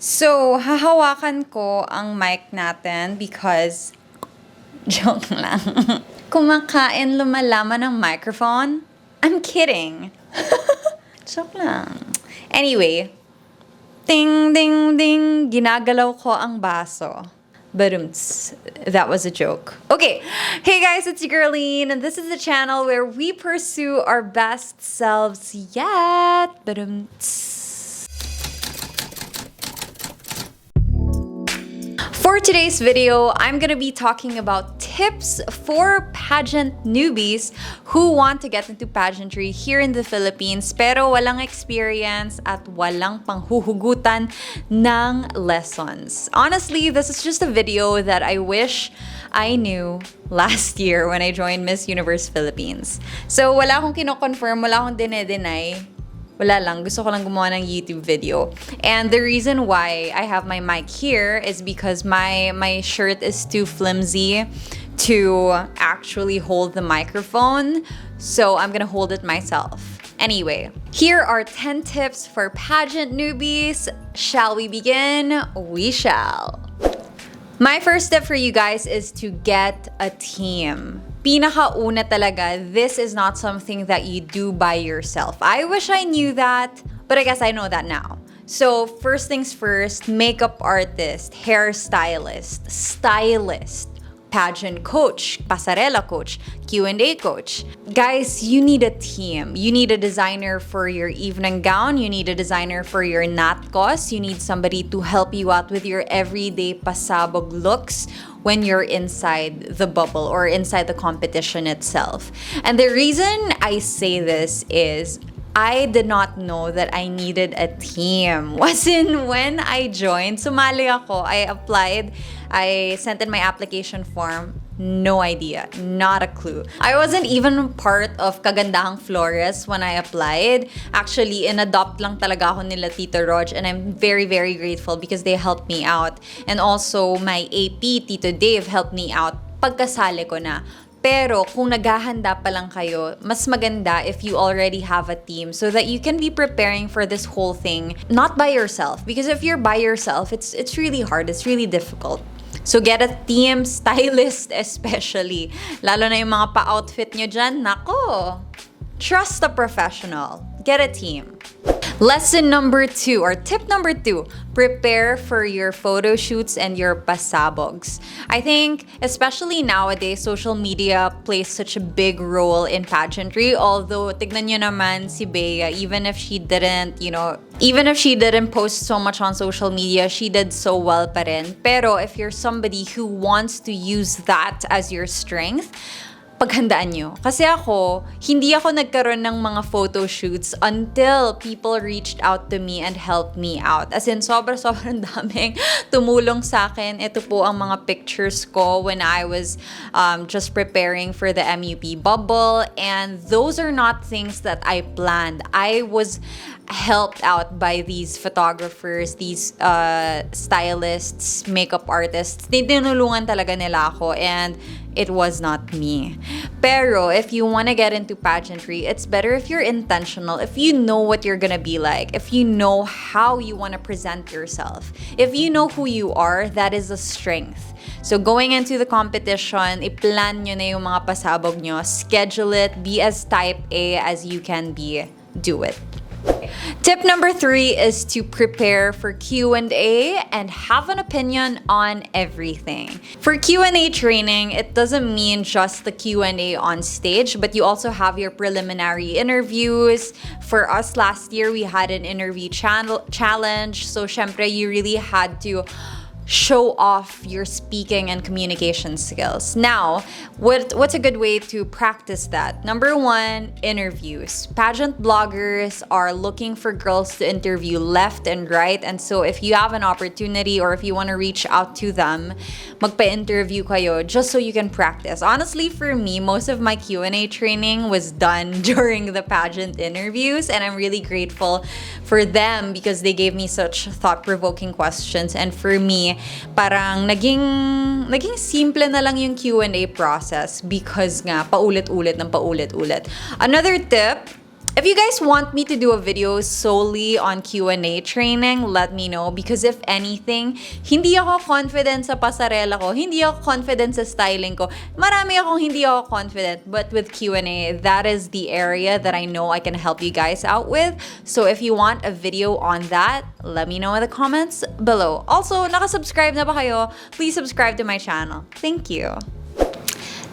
So, hahawakan ko ang mic natin because, joke lang. Kumakain lumalaman ng microphone? I'm kidding. Joke lang. Anyway, ding, ding, ding, ginagalaw ko ang baso. Badumts. That was a joke. Okay. Hey guys, it's your Girline, and this is the channel where we pursue our best selves yet. Badumts. For today's video, I'm gonna be talking about tips for pageant newbies who want to get into pageantry here in the Philippines pero walang experience at walang panghuhugutan ng lessons. Honestly, this is just a video that I wish I knew last year when I joined Miss Universe Philippines. So wala akong kino-confirm, wala akong dine-deny. Wala lang. Gusto ko lang gumawa ng YouTube video. And the reason why I have my mic here is because my shirt is too flimsy to actually hold the microphone. So I'm gonna hold it myself. Anyway, here are 10 tips for pageant newbies. Shall we begin? We shall. My first tip for you guys is to get a team. Pinakauna talaga, this is not something that you do by yourself. I wish I knew that, but I guess I know that now. So first things first, makeup artist, hairstylist, stylist, pageant coach, pasarela coach, Q&A coach. Guys, you need a team. You need a designer for your evening gown. You need a designer for your natkos. You need somebody to help you out with your everyday pasabog looks when you're inside the bubble or inside the competition itself. And the reason I say this is I did not know that I needed a team. Was in when I joined, sumali ako, I applied, I sent in my application form. No idea, not a clue. I wasn't even part of Kagandahang Flores when I applied. Actually, in-adopt lang talaga ako nila Tito Rog, and I'm very, very grateful because they helped me out. And also, my AP, Tito Dave, helped me out pagkasali ko na. Pero kung naghahanda pa lang kayo, mas maganda if you already have a team so that you can be preparing for this whole thing not by yourself. Because if you're by yourself, it's really hard, it's really difficult. So get a team, stylist especially. Lalo na yung mga pa-outfit nyo dyan, nako! Trust a professional. Get a team. Lesson number 2, or tip number 2, prepare for your photo shoots and your pasabogs. I think, especially nowadays, social media plays such a big role in pageantry. Although, tignan nyo naman si Bea, even if she didn't post so much on social media, she did so well pa rin. Pero if you're somebody who wants to use that as your strength, paghandaan nyo. Kasi hindi ako nagkaroon ng mga photo shoots until people reached out to me and helped me out. As in, sobrang daming tumulong sa akin. Ito po ang mga pictures ko when I was just preparing for the MUP bubble. And those are not things that I planned. I was helped out by these photographers, these stylists, makeup artists. Tinulungan talaga nila ako, and it was not me. Pero if you want to get into pageantry, it's better if you're intentional, if you know what you're gonna be like, if you know how you want to present yourself, if you know who you are, that is a strength. So going into the competition, i-plan nyo na yung mga pasabog nyo, schedule it, be as type A as you can be, do it. Tip number 3 is to prepare for Q&A and have an opinion on everything. For Q&A training, it doesn't mean just the Q&A on stage, but you also have your preliminary interviews. For us last year, we had an interview challenge. So, syempre, you really had to show off your speaking and communication skills. Now, what's a good way to practice that? Number 1, interviews. Pageant bloggers are looking for girls to interview left and right, and so if you have an opportunity or if you want to reach out to them, magpa-interview kayo just so you can practice. Honestly, for me, most of my Q&A training was done during the pageant interviews, and I'm really grateful for them because they gave me such thought-provoking questions. And for me, parang naging simple na lang yung Q&A process because nga paulit-ulit ng paulit-ulit. Another tip If you guys want me to do a video solely on Q&A training, let me know because if anything, hindi ako confident sa pasarela ko, hindi ako confident sa styling ko, marami akong hindi ako confident, but with Q&A, that is the area that I know I can help you guys out with. So if you want a video on that, let me know in the comments below. Also, nakasubscribe na ba kayo? Please subscribe to my channel. Thank you.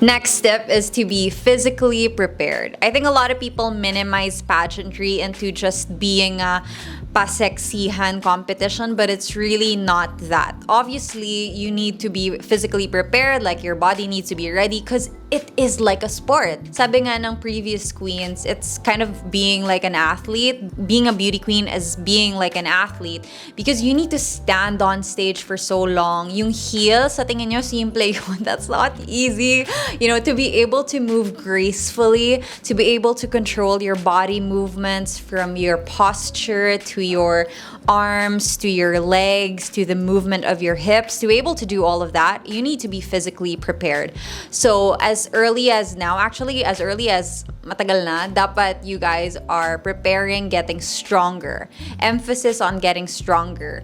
Next step is to be physically prepared. I think a lot of people minimize pageantry into just being a paseksihan competition, but it's really not that. Obviously, you need to be physically prepared, like your body needs to be ready because it is like a sport. Sabi nga ng previous queens, it's kind of being like an athlete. Being a beauty queen is being like an athlete because you need to stand on stage for so long. Yung heels, sa tingin nyo, simple yun. That's not easy. You know, to be able to move gracefully, to be able to control your body movements from your posture to your arms, to your legs, to the movement of your hips, to be able to do all of that, you need to be physically prepared. So as early as now, actually as early as matagal na, dapat you guys are preparing, getting stronger. Emphasis on getting stronger.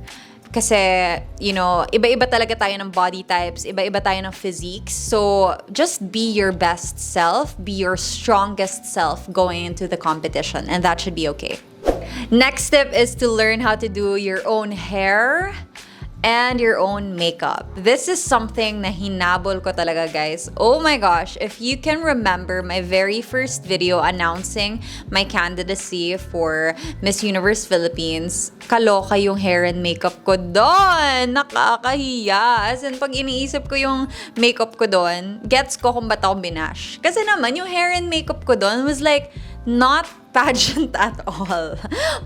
Kasi, you know, iba-iba talaga tayo ng body types, iba-iba tayo ng physiques. So, just be your best self, be your strongest self going into the competition, and that should be okay. Next step is to learn how to do your own hair and your own makeup. This is something na hinabol ko talaga, guys. Oh my gosh, if you can remember my very first video announcing my candidacy for Miss Universe Philippines, kaloka yung hair and makeup ko doon. Nakakahiya. As in, pag iniisip ko yung makeup ko doon, gets ko kung ba't ako binash. Kasi naman, yung hair and makeup ko doon was like, not pageant at all.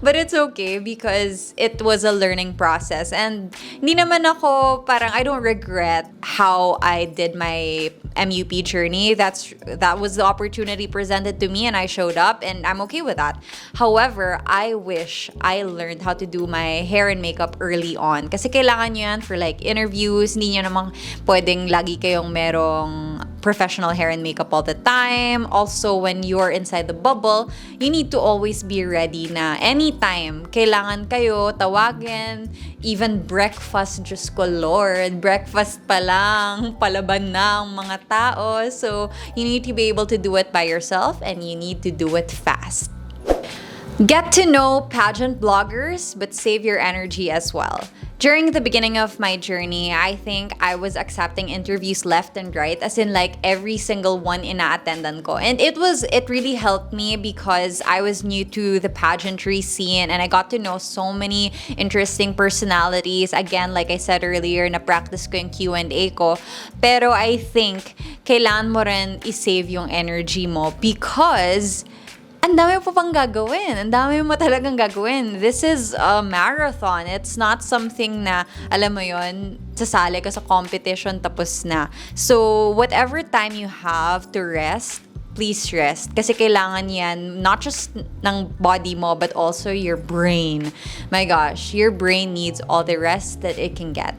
But it's okay because it was a learning process. And hindi naman ako, parang I don't regret how I did my MUP journey. That was the opportunity presented to me and I showed up and I'm okay with that. However, I wish I learned how to do my hair and makeup early on. Kasi kailangan nyo yan for like interviews. Hindi nyo namang pwedeng lagi kayong merong professional hair and makeup all the time. Also, when you're inside the bubble, you need to always be ready na anytime kailangan kayo tawagin, even breakfast, Diyos ko Lord, breakfast pa lang, palaban na ang mga tao. So, you need to be able to do it by yourself and you need to do it fast. Get to know pageant bloggers, but save your energy as well. During the beginning of my journey, I think I was accepting interviews left and right, as in like every single one ina-attendan ko. And it really helped me because I was new to the pageantry scene and I got to know so many interesting personalities. Again, like I said earlier, na-practice ko yung Q&A ko. Pero I think kailangan mo rin i-save yung energy mo because ang dami mo pang gagawin. Ang dami mo talagang gagawin. This is a marathon. It's not something na, alam mo yon, sasali ka sa competition tapos na. So, whatever time you have to rest, please rest. Kasi kailangan yan, not just ng body mo, but also your brain. My gosh, your brain needs all the rest that it can get.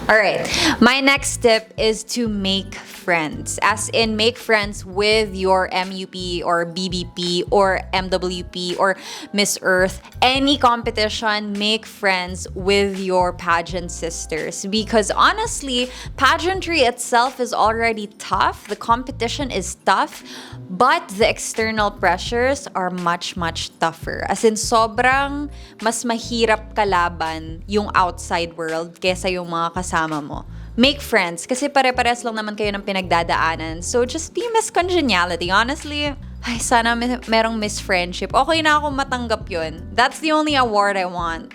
Alright, my next tip is to make friends. As in, make friends with your MUP or BBP or MWP or Miss Earth. Any competition, make friends with your pageant sisters. Because honestly, pageantry itself is already tough. The competition is tough. But the external pressures are much, much tougher. As in, sobrang mas mahirap kalaban yung outside world kesa yung mga kasama mo. Make friends kasi pare-pares lang naman kayo ng pinagdadaanan. So just be Miss Congeniality. Honestly, ay, sana merong Miss Friendship. Okay na ako matanggap yun. That's the only award I want.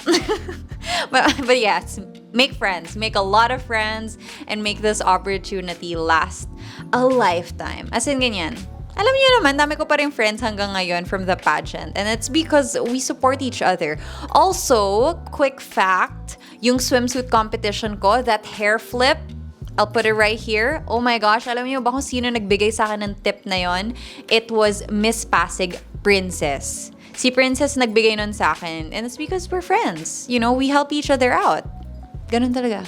but yes, make friends. Make a lot of friends and make this opportunity last a lifetime. As in, ganyan. Alam niyo naman, dami ko pa rin friends hanggang ngayon from the pageant. And it's because we support each other. Also, quick fact, yung swimsuit competition ko, that hair flip, I'll put it right here. Oh my gosh, alam niyo ba kung sino nagbigay sa akin ng tip na yon? It was Miss Pasig Princess. Si Princess nagbigay nun sa akin. And it's because we're friends. You know, we help each other out. Ganun talaga.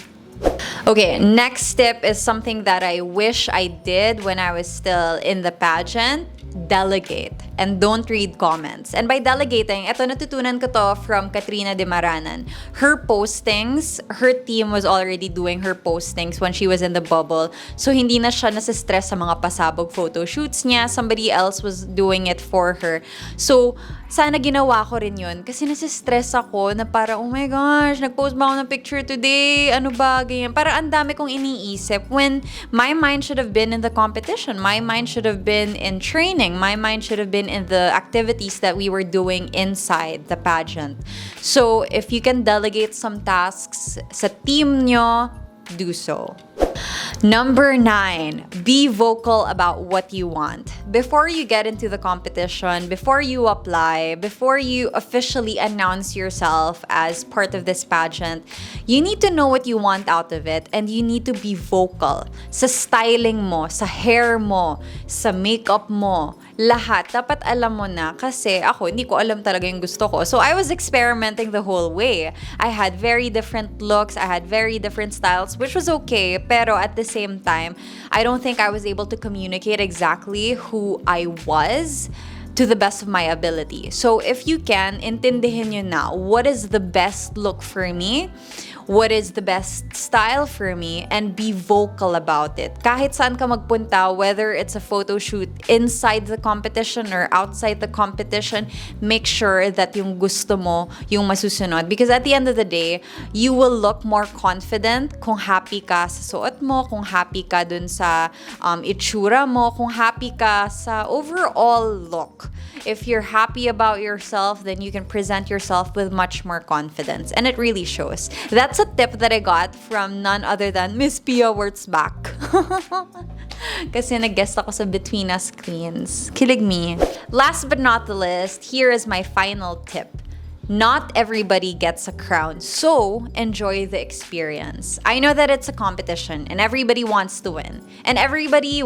Okay, next tip is something that I wish I did when I was still in the pageant. delegate and don't read comments. And by delegating, ito natutunan ko to from Katrina de Maranan. Her postings, her team was already doing her postings when she was in the bubble. So hindi na siya nasistress sa mga pasabog photo shoots niya. Somebody else was doing it for her. So sana ginawa ko rin yun. Kasi nasistress ako na para, oh my gosh, nag-post ba ako ng picture today? Ano ba? Ganyan. Para ang dami kong iniisip when my mind should have been in the competition. My mind should have been in training. My mind should have been in the activities that we were doing inside the pageant. So, if you can delegate some tasks sa team nyo, do so. Number 9, be vocal about what you want. Before you get into the competition, before you apply, before you officially announce yourself as part of this pageant, you need to know what you want out of it and you need to be vocal. Sa styling mo, sa hair mo, sa makeup mo, lahat. Dapat alam mo na kasi ako, hindi ko alam talaga yung gusto ko. So I was experimenting the whole way. I had very different looks, I had very different styles, which was okay. Pero at the same time, I don't think I was able to communicate exactly who I was to the best of my ability. So if you can, intindihin nyo na what is the best look for me, what is the best style for me, and be vocal about it. Kahit saan ka magpunta, whether it's a photo shoot inside the competition or outside the competition, make sure that yung gusto mo yung masusunod. Because at the end of the day, you will look more confident kung happy ka sa suot mo, kung happy ka dun sa itsura mo, kung happy ka sa overall look. If you're happy about yourself, then you can present yourself with much more confidence. And it really shows. That's a tip that I got from none other than Miss Pia Wurtzbach. Kasi nag-guest ako sa Between Us Queens. Kilig me. Last but not the least, here is my final tip. Not everybody gets a crown, so enjoy the experience. I know that it's a competition and everybody wants to win. And everybody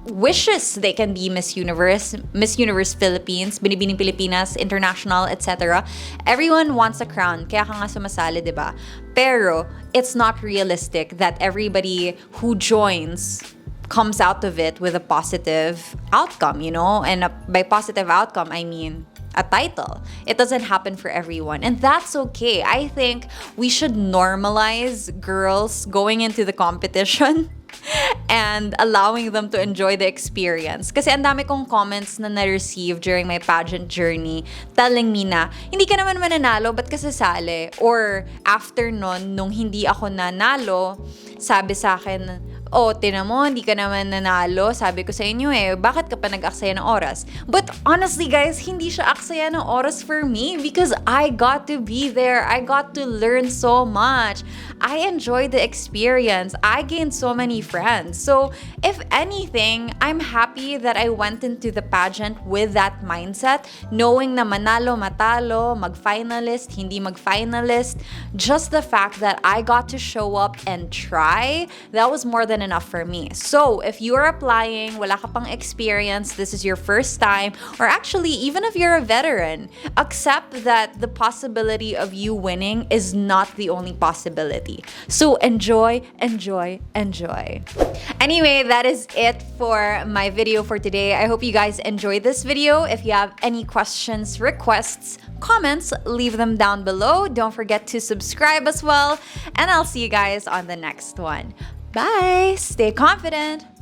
wishes they can be Miss Universe Philippines, Binibining Pilipinas, International, etc. Everyone wants a crown, kaya ka nga sumasali, diba? Pero it's not realistic that everybody who joins comes out of it with a positive outcome, you know? And by positive outcome, I mean a title. It doesn't happen for everyone. And that's okay. I think we should normalize girls going into the competition and allowing them to enjoy the experience. Kasi ang dami kong comments na na-receive during my pageant journey telling me na, hindi ka naman mananalo, ba't ka sasali? Or after nun, nung hindi ako nanalo, sabi sa akin, oh, tinan mo, hindi ka naman nanalo. Sabi ko sa inyo bakit ka pa nag-aksaya ng oras? But honestly guys, hindi siya aksaya ng oras for me because I got to be there. I got to learn so much. I enjoyed the experience. I gained so many friends. So if anything, I'm happy that I went into the pageant with that mindset, knowing na manalo, matalo, mag-finalist, hindi mag-finalist. Just the fact that I got to show up and try, that was more than enough for me. So, if you're applying, wala ka pang experience, this is your first time, or actually, even if you're a veteran, accept that the possibility of you winning is not the only possibility. So, enjoy, enjoy, enjoy. Anyway, that is it for my video for today. I hope you guys enjoyed this video. If you have any questions, requests, comments, leave them down below. Don't forget to subscribe as well. And I'll see you guys on the next one. Bye! Stay confident!